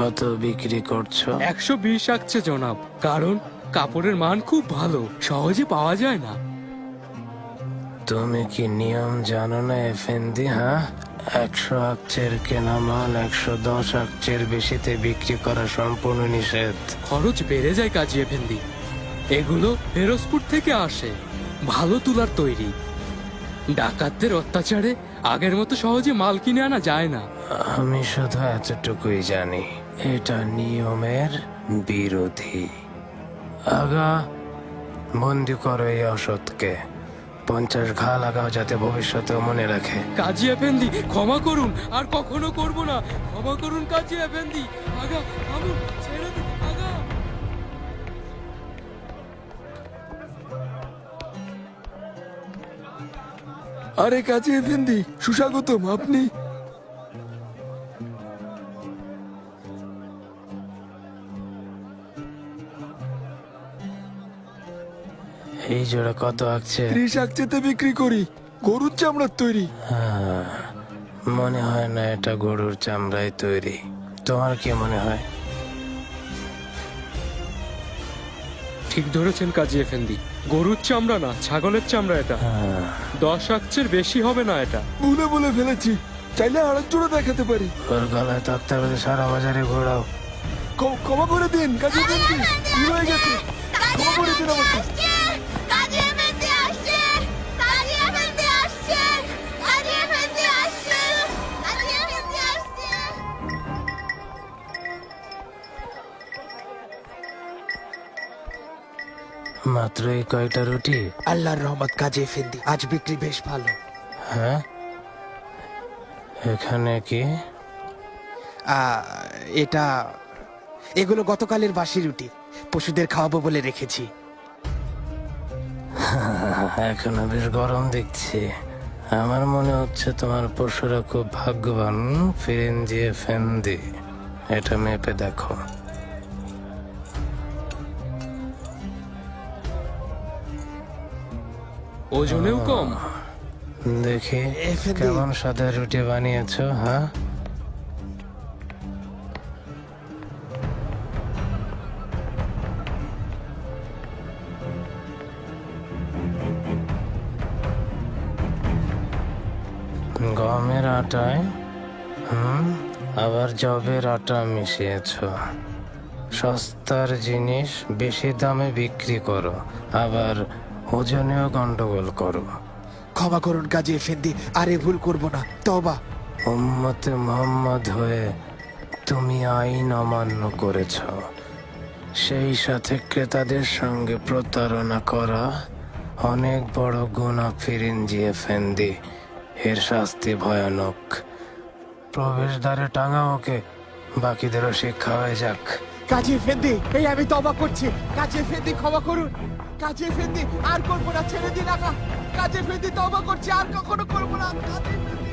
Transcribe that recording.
কত বিক্রি করছো? 120 আসছে জনাব, কারণ কাপড়ের মান খুব ভালো, সহজে পাওয়া যায় না। তুমি কি নিয়ম জানো না এফেন্দি? হ্যাঁ, 100 আকচের কেনা মাল 110 আকচের বেশিতে বিক্রি করা সম্পূর্ণ নিষেধ। খরচ বেড়ে যায় কাজী এফেন্দি। এগুলো ফেরোজপুর থেকে আসে, ভালো তুলার তৈরি। ডাকাতদের অত্যাচারে আগের মতো সহজে মাল কিনে আনা যায় না। আমি শুধু এতটুকুই জানি, এটা নিয়মের বিরোধী। আগা, বন্দি করো এই অসৎকে। 50 ঘা লাগাও যাতে ভবিষ্যতে মনে রাখে। কাজী এফেন্দি, ক্ষমা করুন, আর কখনো করব না। ক্ষমা করুন কাজী এফেন্দি। আগা, থামুন, ছেড়ে দিন আগা। আরে কাজী এফেন্দি, সুস্বাগতম। আপনি? এই জোড়া কত আকছে? 30 আকচেতে বিক্রি করি, গরুর চামড়ার তৈরি। মনে হয় না এটা গরুর চামড়ায় তৈরি। তোমার কি মনে হয়? ঠিক ধরেছেন কাজী এফেন্দি, গরুর চামড়া না, ছাগলের চামড়া এটা। 10 আকচের বেশি হবে না এটা। ভুলে বলে ফেলেছি, চাইলে আরেক জোড়া দেখাতে পারি। ওর গলায় তক্তা বেঁধে সারা বাজারে ঘোরাও। ক্ষমা করে দিন কাজী এফেন্দি, ভুল হয়ে গেছে। ক্ষমা করে দিন আমাকে। মাত্র এই কয়টা রুটি? আল্লাহর রহমত কাজী এফেন্দি, আজ বিক্রি বেশ ভালো। হ্যাঁ, এখানে কি? এগুলো গতকালের বাসি রুটি, পশুদের খাওয়াবো বলে রেখেছি। এখনো বেশ গরম দেখছি। আমার মনে হচ্ছে তোমার পশুরা খুব ভাগ্যবান। ফিরিঞ্জি এফেন্দি, এটা মেপে দেখো। ওজনেও কম। দেখি এফেন্দি। কেমন সাদা রুটি বানিয়েছো। হ্যাঁ, গমের আটায় আবার জবের আটা মিশিয়েছ। সস্তার জিনিস বেশি দামে বিক্রি করো, আবার ওজনেও গন্ডগোল করো। ক্ষমা করুন কাজী এফেন্দি, আর এ ভুল করব না, তওবা। উম্মতে মুহাম্মদ হয়ে তুমি আইন অমান্য করেছ, সেই সাথে ক্রেতাদের সঙ্গে প্রতারণা করা অনেক বড় গুনাহ ফিরিঞ্জি এফেন্দি। এর শাস্তি ভয়ানক। প্রবেশদ্বারে টাঙা ওকে, বাকিদেরও শিক্ষা হয়ে যাক। কাজী এফেন্দি, এই আমি তওবা করছি। কাজী এফেন্দি, ক্ষমা করুন। কাজী এফেন্দি, আর করব না, ছেড়ে দিন আগা। কাজী এফেন্দি, তওবা করছি, আর কখনো করব না। কাজী এফেন্দি।